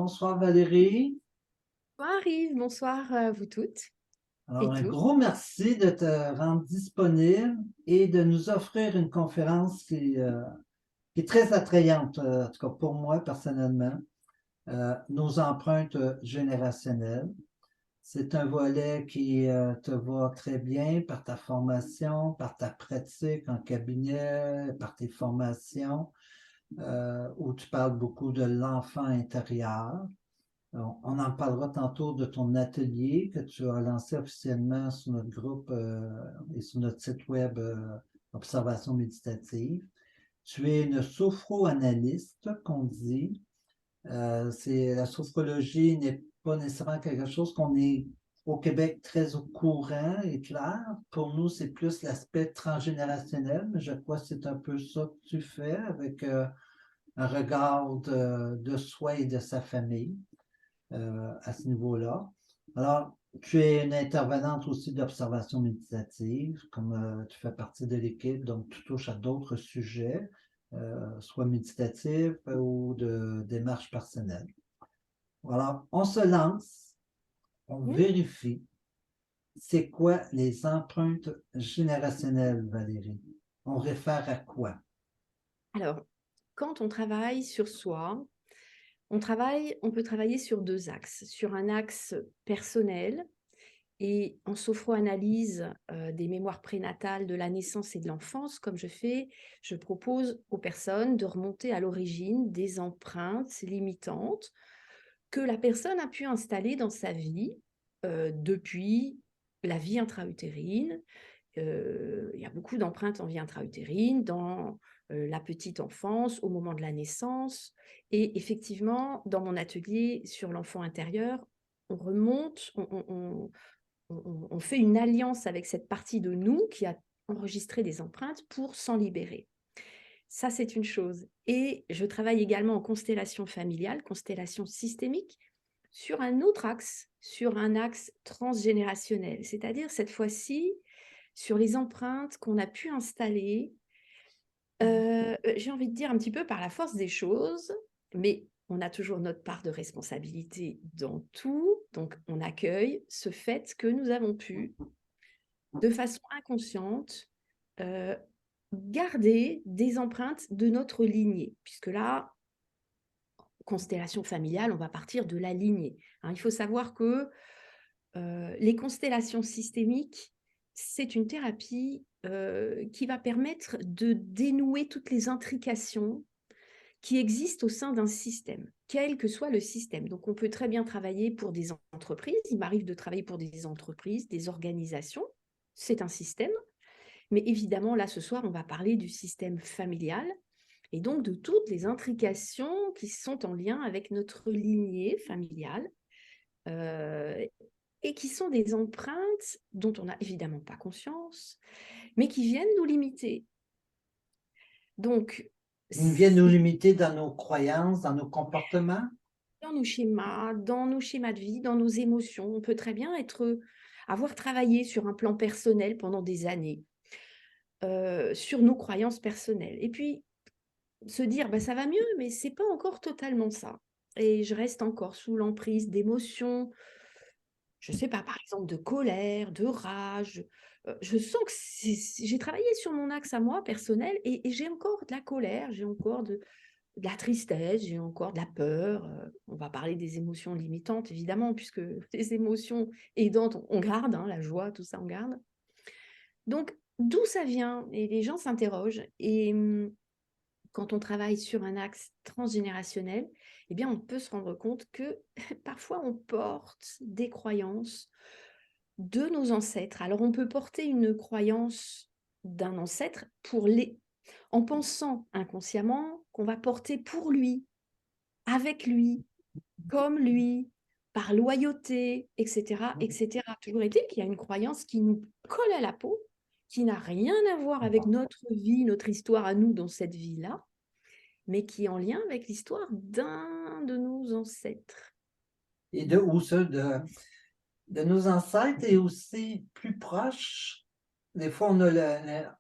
Bonsoir Valérie. Bonsoir Yves, bonsoir à vous toutes Alors, et un tous. gros merci de te rendre disponible et de nous offrir une conférence qui est très attrayante, en tout cas pour moi personnellement, nos empreintes générationnelles. C'est un volet qui te va très bien par ta formation, par ta pratique en cabinet, par tes formations, où tu parles beaucoup de l'enfant intérieur. On en parlera tantôt de ton atelier que tu as lancé officiellement sur notre groupe et sur notre site web Observation méditative. Tu es une sophroanalyste, qu'on dit. La sophrologie n'est pas nécessairement quelque chose qu'on est au Québec très au courant et clair. Pour nous, c'est plus l'aspect transgénérationnel, mais je crois que c'est un peu ça que tu fais avec un regard de soi et de sa famille à ce niveau-là. Alors, tu es une intervenante aussi d'observation méditative, comme tu fais partie de l'équipe, donc tu touches à d'autres sujets, soit méditatifs ou de démarche personnelle. Voilà, on se lance, on Hmm. vérifie. C'est quoi les empreintes générationnelles, Valérie? On réfère à quoi? Alors, quand on travaille sur soi, on peut travailler sur deux axes. Sur un axe personnel et en sophroanalyse des mémoires prénatales de la naissance et de l'enfance, comme je fais, je propose aux personnes de remonter à l'origine des empreintes limitantes que la personne a pu installer dans sa vie depuis la vie intra-utérine. Il y a beaucoup d'empreintes en vie intra-utérine, dans la petite enfance, au moment de la naissance. Et effectivement, dans mon atelier sur l'enfant intérieur, on remonte, on fait une alliance avec cette partie de nous qui a enregistré des empreintes pour s'en libérer. Ça, c'est une chose. Et je travaille également en constellation familiale, constellation systémique, sur un autre axe, sur un axe transgénérationnel, c'est-à-dire cette fois-ci sur les empreintes qu'on a pu installer, j'ai envie de dire un petit peu par la force des choses, mais on a toujours notre part de responsabilité dans tout, donc on accueille ce fait que nous avons pu, de façon inconsciente, euh, garder des empreintes de notre lignée, puisque là, constellation familiale, on va partir de la lignée. Hein. Il faut savoir que les constellations systémiques, c'est une thérapie qui va permettre de dénouer toutes les intrications qui existent au sein d'un système, quel que soit le système. Donc, on peut très bien travailler pour des entreprises. Il m'arrive de travailler pour des entreprises, des organisations. C'est un système. Mais évidemment, là, ce soir, on va parler du système familial et donc de toutes les intrications qui sont en lien avec notre lignée familiale euh, et qui sont des empreintes dont on n'a évidemment pas conscience, mais qui viennent nous limiter. Donc, Ils viennent nous c'est limiter dans nos croyances, dans nos comportements? dans nos schémas de vie, dans nos émotions. On peut très bien avoir travaillé sur un plan personnel pendant des années, sur nos croyances personnelles. Et puis, se dire, bah, ça va mieux, mais c'est pas encore totalement ça. Et je reste encore sous l'emprise d'émotions, je sais pas, par exemple de colère, de rage. Je sens que j'ai travaillé sur mon axe à moi personnel et j'ai encore de la colère, j'ai encore de la tristesse, j'ai encore de la peur. On va parler des émotions limitantes, évidemment, puisque les émotions aidantes, on garde, hein, la joie, tout ça, on garde. Donc, d'où ça vient? Et les gens s'interrogent. Et quand on travaille sur un axe transgénérationnel, eh bien, on peut se rendre compte que parfois on porte des croyances de nos ancêtres. Alors, on peut porter une croyance d'un ancêtre en pensant inconsciemment qu'on va porter pour lui, avec lui, comme lui, par loyauté, etc., etc. Toujours est-il qu'il y a une croyance qui nous colle à la peau, qui n'a rien à voir avec notre vie, notre histoire à nous dans cette vie-là, mais qui est en lien avec l'histoire d'un de nos ancêtres. Et de où ça? De nos ancêtres et aussi plus proches. Des fois,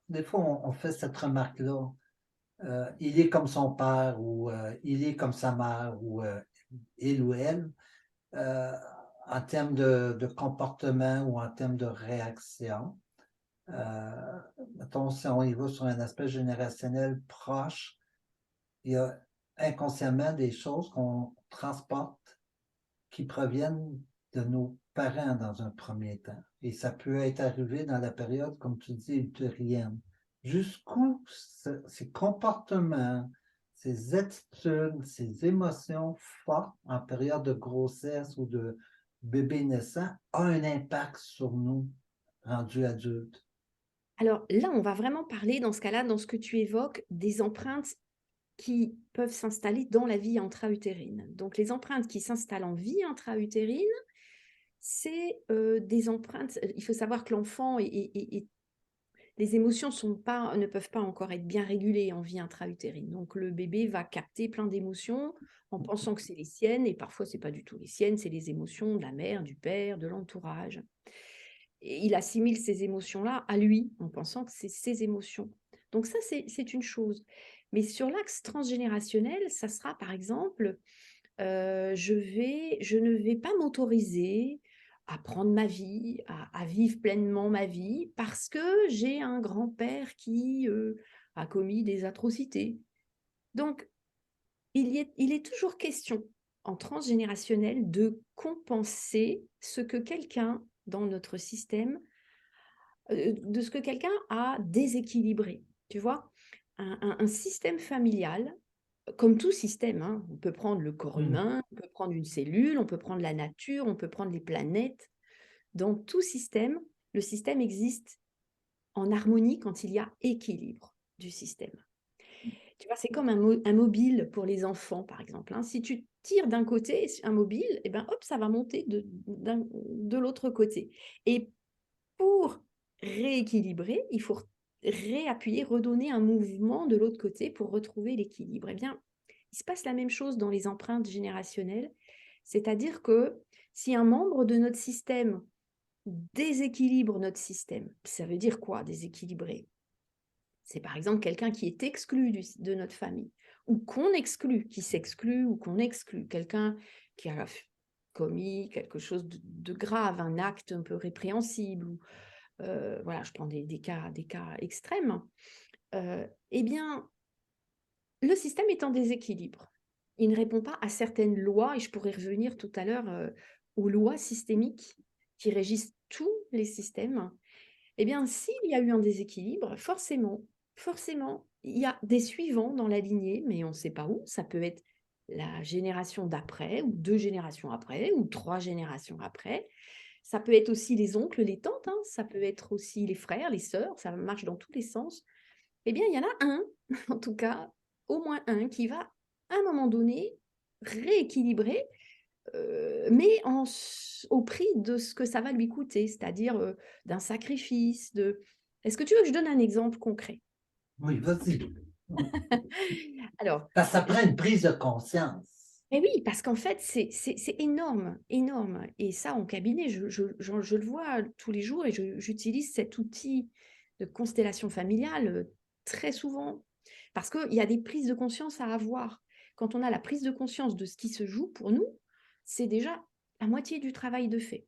des fois, on fait cette remarque-là. Il est comme son père ou il est comme sa mère ou il ou elle, euh, en termes de comportement ou en termes de réaction. Euh, Mettons, si on y va sur un aspect générationnel proche, il y a inconsciemment des choses qu'on transporte qui proviennent de nos parents dans un premier temps. Et ça peut être arrivé dans la période, comme tu dis, ultérienne. Jusqu'où ces comportements, ces attitudes, ces émotions fortes en période de grossesse ou de bébé naissant ont un impact sur nous rendus adultes. Alors là, on va vraiment parler dans ce cas-là, dans ce que tu évoques, des empreintes qui peuvent s'installer dans la vie intra-utérine. Donc les empreintes qui s'installent en vie intra-utérine, c'est des empreintes. Il faut savoir que l'enfant et les émotions ne peuvent pas encore être bien régulées en vie intra-utérine. Donc le bébé va capter plein d'émotions en pensant que c'est les siennes, et parfois c'est pas du tout les siennes, c'est les émotions de la mère, du père, de l'entourage. Et il assimile ces émotions-là à lui, en pensant que c'est ses émotions. Donc ça, c'est une chose. Mais sur l'axe transgénérationnel, ça sera par exemple, je ne vais pas m'autoriser à prendre ma vie, à vivre pleinement ma vie, parce que j'ai un grand-père qui a commis des atrocités. Donc, il est toujours question en transgénérationnel de compenser ce que quelqu'un dans notre système de ce que quelqu'un a déséquilibré. Tu vois, un système familial, comme tout système, hein, on peut prendre le corps Hmm. humain, on peut prendre une cellule, on peut prendre la nature, on peut prendre les planètes. Dans tout système, le système existe en harmonie quand il y a équilibre du système. Tu vois, c'est comme un mobile pour les enfants, par exemple, hein. Si tu tires d'un côté un mobile, et ben, hop, ça va monter de l'autre côté. Et pour rééquilibrer, il faut réappuyer, redonner un mouvement de l'autre côté pour retrouver l'équilibre. Eh bien, il se passe la même chose dans les empreintes générationnelles, c'est-à-dire que si un membre de notre système déséquilibre notre système, ça veut dire quoi déséquilibrer? C'est par exemple quelqu'un qui est exclu de notre famille, ou qu'on exclut, qui s'exclut ou qu'on exclut, quelqu'un qui a commis quelque chose de grave, un acte un peu répréhensible, ou voilà, je prends des cas extrêmes, eh bien, le système est en déséquilibre. Il ne répond pas à certaines lois, et je pourrais revenir tout à l'heure aux lois systémiques qui régissent tous les systèmes. Eh bien, s'il y a eu un déséquilibre, forcément, il y a des suivants dans la lignée, mais on ne sait pas où. Ça peut être la génération d'après, ou 2 générations après, ou 3 générations après. Ça peut être aussi les oncles, les tantes, hein. Ça peut être aussi les frères, les sœurs, ça marche dans tous les sens. Eh bien, il y en a un, en tout cas, au moins un, qui va, à un moment donné, rééquilibrer, mais au prix de ce que ça va lui coûter, c'est-à-dire d'un sacrifice. Est-ce que tu veux que je donne un exemple concret? Oui, vas-y. Alors, Parce que ça prend une prise de conscience. mais oui, parce qu'en fait, c'est énorme, énorme. Et ça, en cabinet, je le vois tous les jours, et j'utilise cet outil de constellation familiale très souvent, parce qu'il y a des prises de conscience à avoir. Quand on a la prise de conscience de ce qui se joue pour nous, c'est déjà la moitié du travail de fait.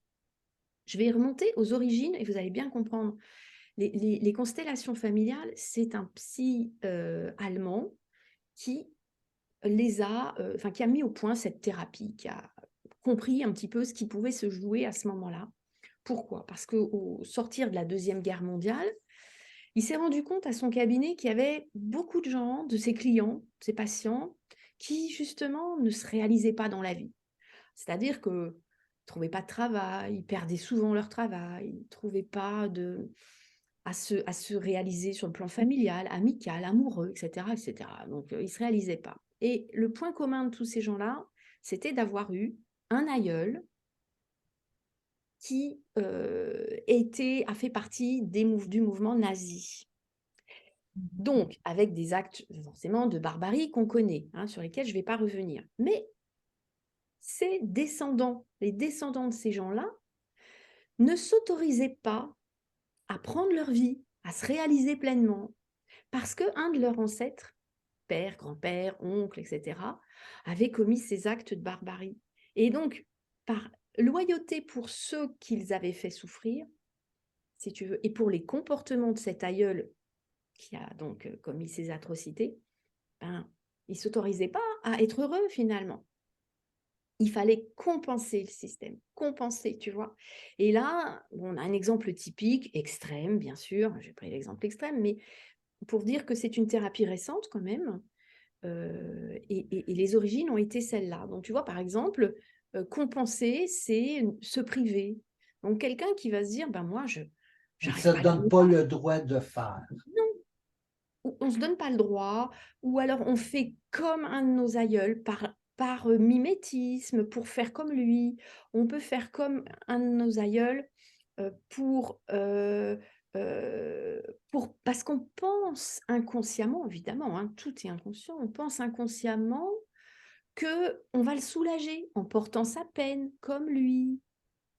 Je vais remonter aux origines et vous allez bien comprendre. Les constellations familiales, c'est un psy allemand qui qui a mis au point cette thérapie, qui a compris un petit peu ce qui pouvait se jouer à ce moment-là. Pourquoi? Parce qu'au sortir de la Deuxième Guerre mondiale, il s'est rendu compte à son cabinet qu'il y avait beaucoup de gens, de ses clients, de ses patients, qui justement ne se réalisaient pas dans la vie. C'est-à-dire qu'ils ne trouvaient pas de travail, ils perdaient souvent leur travail, ils ne trouvaient pas à se réaliser sur le plan familial, amical, amoureux, etc. etc. Donc, ils ne se réalisaient pas. Et le point commun de tous ces gens-là, c'était d'avoir eu un aïeul qui a fait partie du mouvement nazi. Donc, avec des actes forcément de barbarie qu'on connaît, hein, sur lesquels je ne vais pas revenir. Mais les descendants de ces gens-là, ne s'autorisaient pas à prendre leur vie, à se réaliser pleinement, parce qu'un de leurs ancêtres père, grand-père, oncle, etc., avaient commis ces actes de barbarie. Et donc, par loyauté pour ceux qu'ils avaient fait souffrir, si tu veux, et pour les comportements de cet aïeul qui a donc commis ces atrocités, ben, ils ne s'autorisaient pas à être heureux finalement. Il fallait compenser le système, compenser, tu vois. Et là, on a un exemple typique, extrême, bien sûr, j'ai pris l'exemple extrême, mais pour dire que c'est une thérapie récente quand même, et les origines ont été celles-là. Donc, tu vois, par exemple, compenser, c'est se priver. Donc, quelqu'un qui va se dire, ben moi, je Il ne n'arrive se pas à donne gagner. pas le droit de faire. Non, on ne se donne pas le droit, ou alors on fait comme un de nos aïeuls par mimétisme, pour faire comme lui. On peut faire comme un de nos aïeuls parce qu'on pense inconsciemment, évidemment, hein, tout est inconscient, on pense inconsciemment que on va le soulager en portant sa peine comme lui,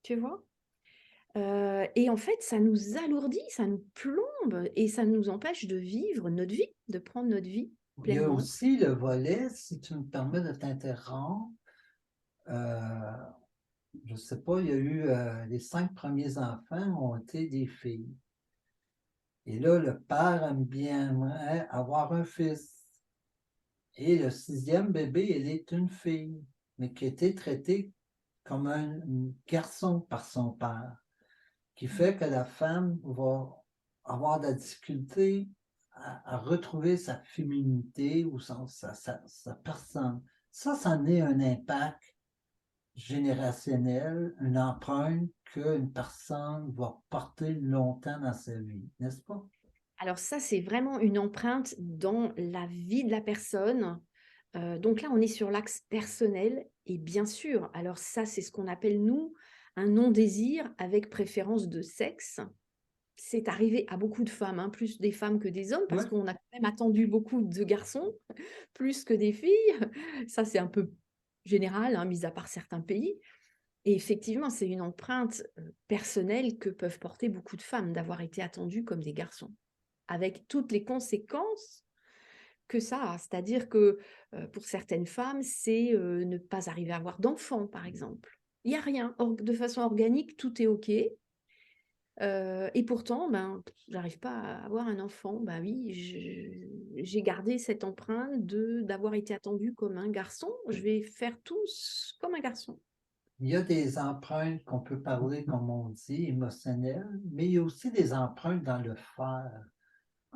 tu vois? Et en fait, ça nous alourdit, ça nous plombe et ça nous empêche de vivre notre vie, de prendre notre vie Il y a pleinement. aussi le volet, si tu me permets de t'interrompre, euh, je ne sais pas, il y a eu les 5 premiers enfants ont été des filles. Et là, le père aime bien aimerait avoir un fils. Et le 6e bébé, elle est une fille, mais qui a été traitée comme un garçon par son père, qui Mmh. fait que la femme va avoir de la difficulté à retrouver sa féminité ou sa personne. Ça en est un impact générationnel, une empreinte qu'une personne va porter longtemps dans sa vie, n'est-ce pas? Alors ça, c'est vraiment une empreinte dans la vie de la personne. Donc là, on est sur l'axe personnel et bien sûr, alors ça, c'est ce qu'on appelle, nous, un non-désir avec préférence de sexe. C'est arrivé à beaucoup de femmes, hein, plus des femmes que des hommes, Oui. parce qu'on a quand même attendu beaucoup de garçons, plus que des filles. Ça, c'est un peu général, hein, mis à part certains pays. Et effectivement, c'est une empreinte personnelle que peuvent porter beaucoup de femmes, d'avoir été attendues comme des garçons, avec toutes les conséquences que ça a. C'est-à-dire que pour certaines femmes, c'est ne pas arriver à avoir d'enfants, par exemple. Il n'y a rien. De façon organique, tout est OK. Et pourtant, ben, j'arrive pas à avoir un enfant. Ben oui, j'ai gardé cette empreinte d'avoir été attendue comme un garçon. Je vais faire comme un garçon. Il y a des empreintes qu'on peut parler, comme on dit, émotionnelles, mais il y a aussi des empreintes dans le faire.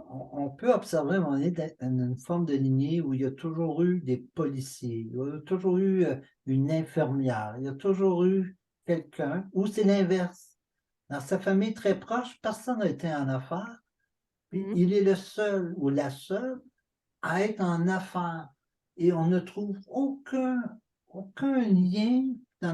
On peut observer, on est dans une forme de lignée où il y a toujours eu des policiers, il y a toujours eu une infirmière, il y a toujours eu quelqu'un, ou c'est l'inverse. Dans sa famille très proche, personne n'a été en affaires, puis Mmh. il est le seul ou la seule à être en affaires. Et on ne trouve aucun lien dans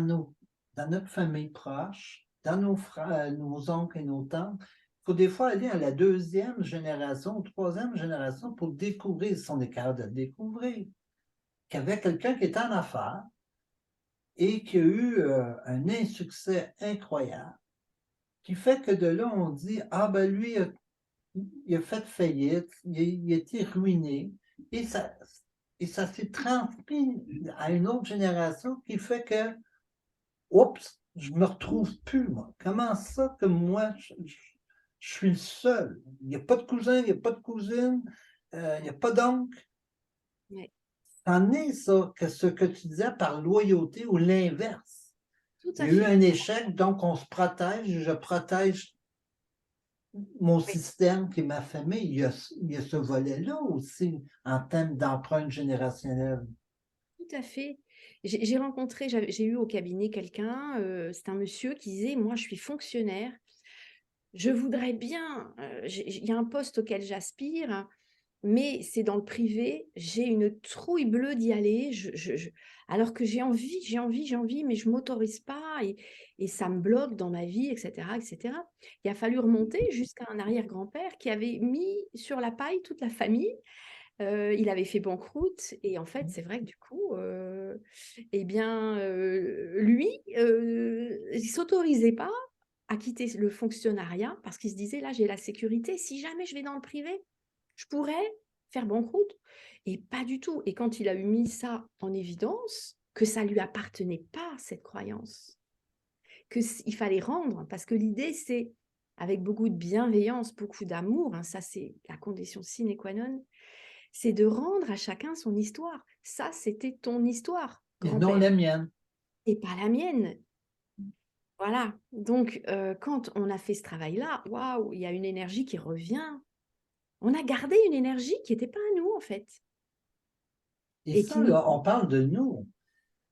notre famille proche, dans nos frères, nos oncles et nos tantes. Il faut des fois aller à la 2e génération, 3e génération pour découvrir, si on est capable de le découvrir, qu'il y avait quelqu'un qui était en affaires et qui a eu un insuccès incroyable, qui fait que de là, on dit, ah ben lui, il a fait faillite, il a été ruiné, et ça s'est transmis à une autre génération qui fait que, oups, je me retrouve plus, moi. Comment ça que moi, je suis le seul? Il n'y a pas de cousin, il n'y a pas de cousine, il n'y a pas d'oncle. Ouais, C'en est ça, que ce que tu disais par loyauté ou l'inverse. tout Il à y a eu fait. un échec, donc on se protège, je protège mon Oui, système qui est ma famille, il y a ce volet-là aussi en termes d'empreinte générationnelle. tout à fait. J'ai eu au cabinet quelqu'un, c'est un monsieur qui disait: «Moi, je suis fonctionnaire. Je voudrais bien, il y a un poste auquel j'aspire, mais c'est dans le privé. J'ai une trouille bleue d'y aller. Alors que j'ai envie, mais je m'autorise pas et ça me bloque dans ma vie, et cetera». Il a fallu remonter jusqu'à un arrière-grand-père qui avait mis sur la paille toute la famille. Il avait fait banqueroute et en fait, c'est vrai que du coup, et bien, lui, il s'autorisait pas à quitter le fonctionnariat parce qu'il se disait: «Là, j'ai la sécurité. Si jamais je vais dans le privé, je pourrais». faire banqueroute. Et pas du tout. Et quand il a eu mis ça en évidence, que ça lui appartenait pas, cette croyance, il fallait rendre, parce que l'idée, c'est, avec beaucoup de bienveillance, beaucoup d'amour, hein, ça c'est la condition sine qua non, c'est de rendre à chacun son histoire. Ça, c'était ton histoire, Et non grand-père, la mienne. et pas la mienne. Voilà. Donc, quand on a fait ce travail-là, waouh, il y a une énergie qui revient. On a gardé une énergie qui n'était pas à nous, en fait. Et Et qui ça, nous... là, on parle de nous,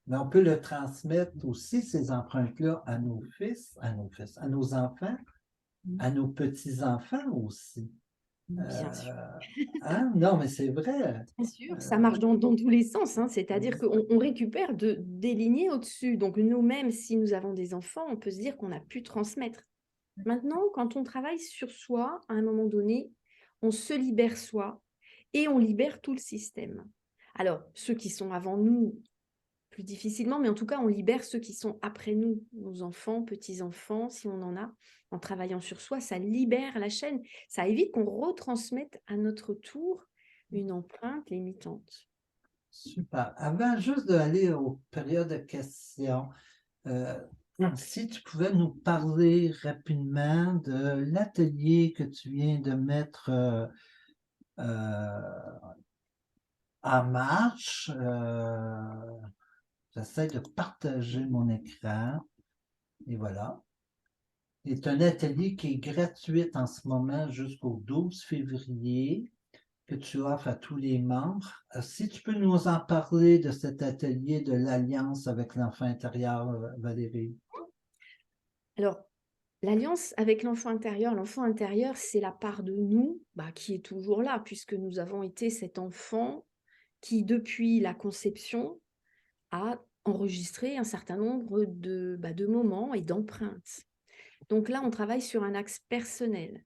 mais on peut le transmettre aussi, ces empreintes-là, à nos fils, à nos enfants, à nos petits-enfants aussi. Bien sûr. Hein? Non, mais c'est vrai. Bien sûr, ça Euh, marche dans tous les sens, hein. C'est-à-dire qu'on récupère des lignées au-dessus. Donc nous-mêmes, si nous avons des enfants, on peut se dire qu'on a pu transmettre. Maintenant, quand on travaille sur soi, à un moment donné, on se libère soi et on libère tout le système. Alors, ceux qui sont avant nous, plus difficilement, mais en tout cas, on libère ceux qui sont après nous, nos enfants, petits-enfants, si on en a. En travaillant sur soi, ça libère la chaîne. Ça évite qu'on retransmette à notre tour une empreinte limitante. Super. Avant juste d'aller aux périodes de questions, euh, si tu pouvais nous parler rapidement de l'atelier que tu viens de mettre euh, en marche. J'essaie de partager mon écran et voilà. C'est un atelier qui est gratuit en ce moment jusqu'au 12 février que tu offres à tous les membres. Si tu peux nous en parler de cet atelier de l'Alliance avec l'enfant intérieur, Valérie. Alors, l'alliance avec l'enfant intérieur, c'est la part de nous qui est toujours là, puisque nous avons été cet enfant qui, depuis la conception, a enregistré un certain nombre de moments et d'empreintes. Donc là, on travaille sur un axe personnel.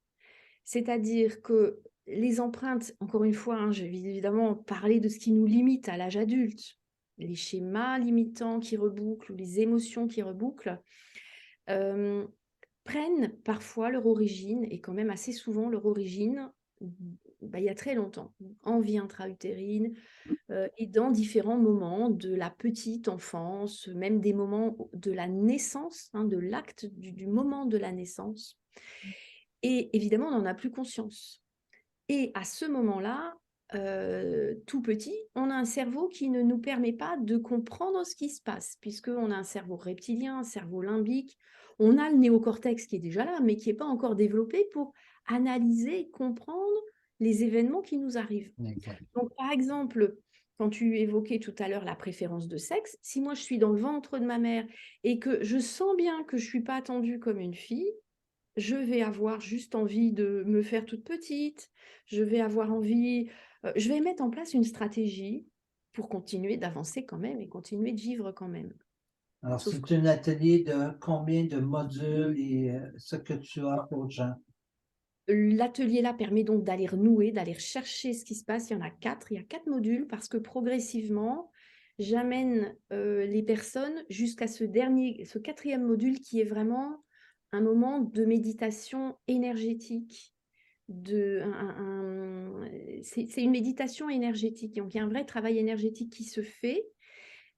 C'est-à-dire que les empreintes, encore une fois, hein, je vais évidemment parler de ce qui nous limite à l'âge adulte, les schémas limitants qui rebouclent ou les émotions qui rebouclent, prennent parfois leur origine, et quand même assez souvent leur origine, il y a très longtemps, en vie intra-utérine, et dans différents moments de la petite enfance, même des moments de la naissance, hein, de l'acte du moment de la naissance. Et évidemment, on n'en a plus conscience. Et à ce moment-là, tout petit, on a un cerveau qui ne nous permet pas de comprendre ce qui se passe, puisqu'on a un cerveau reptilien, un cerveau limbique. On a le néocortex qui est déjà là, mais qui n'est pas encore développé pour analyser, comprendre les événements qui nous arrivent. Exact. Donc, par exemple, quand tu évoquais tout à l'heure la préférence de sexe, si moi je suis dans le ventre de ma mère et que je sens bien que je ne suis pas attendue comme une fille, je vais avoir juste envie de me faire toute petite, je vais avoir envie, je vais mettre en place une stratégie pour continuer d'avancer quand même et continuer de vivre quand même. Alors, Sauf c'est que un atelier de combien de modules et ce que tu offres aux gens? l'atelier là permet donc d'aller renouer, d'aller chercher ce qui se passe. Il y en a 4, il y a 4 modules parce que progressivement, j'amène les personnes jusqu'à ce 4e module qui est vraiment un moment de méditation énergétique. C'est une méditation énergétique. Donc, il y a un vrai travail énergétique qui se fait.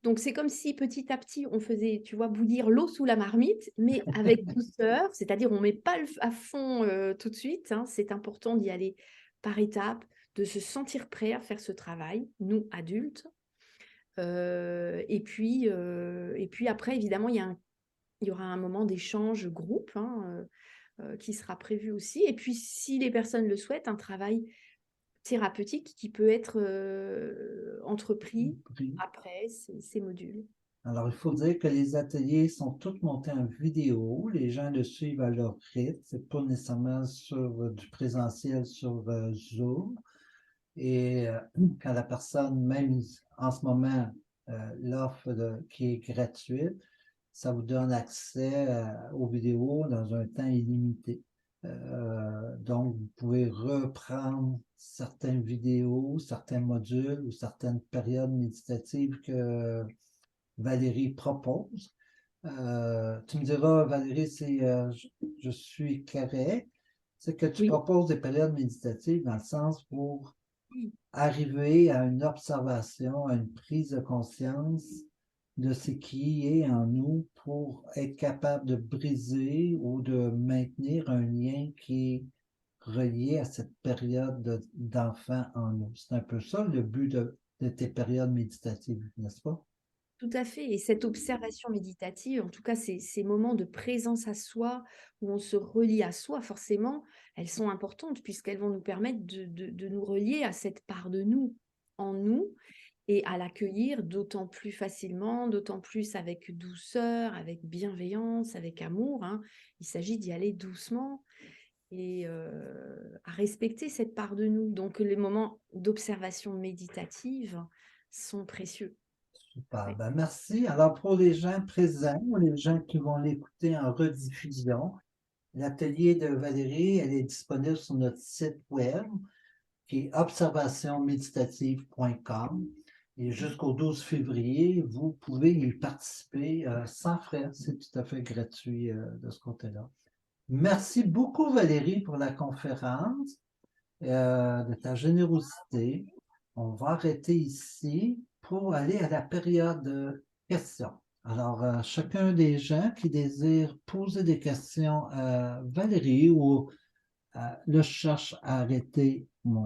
Donc, c'est comme si petit à petit, on faisait, tu vois, bouillir l'eau sous la marmite, mais avec douceur, c'est-à-dire on ne met pas à fond tout de suite, hein. C'est important d'y aller par étapes, de se sentir prêt à faire ce travail, nous, adultes. Et puis après, évidemment, il y aura un moment d'échange groupe, hein, qui sera prévu aussi. Et puis, si les personnes le souhaitent, un travail thérapeutique qui peut être entrepris après ces modules. Alors, il faut dire que les ateliers sont tous montés en vidéo. Les gens le suivent à leur rythme. C'est pas nécessairement sur du présentiel sur Zoom. Et quand la personne, même en ce moment, qui est gratuite, ça vous donne accès aux vidéos dans un temps illimité. Donc, vous pouvez reprendre certaines vidéos, certains modules ou certaines périodes méditatives que Valérie propose. Tu me diras, Valérie, je suis correct. C'est que tu Oui, proposes des périodes méditatives dans le sens pour Oui, arriver à une observation, à une prise de conscience de ce qui est en nous pour être capable de briser ou de maintenir un lien qui est relié à cette période d'enfant en nous. C'est un peu ça le but de tes périodes méditatives, n'est-ce pas? tout à fait. Et cette observation méditative, en tout cas ces moments de présence à soi, où on se relie à soi, forcément, elles sont importantes puisqu'elles vont nous permettre de nous relier à cette part de nous, en nous, et à l'accueillir d'autant plus facilement, d'autant plus avec douceur, avec bienveillance, avec amour, hein. Il s'agit d'y aller doucement et à respecter cette part de nous. Donc les moments d'observation méditative sont précieux. Super. Ouais. Ben, merci. Alors, pour les gens présents ou les gens qui vont l'écouter en rediffusion, l'atelier de Valérie, elle est disponible sur notre site web qui est observationméditative.com. Et jusqu'au 12 février, vous pouvez y participer sans frais. C'est tout à fait gratuit de ce côté-là. Merci beaucoup, Valérie, pour la conférence, de ta générosité. On va arrêter ici pour aller à la période de questions. Alors, chacun des gens qui désirent poser des questions à Valérie ou là, je cherche à arrêter mon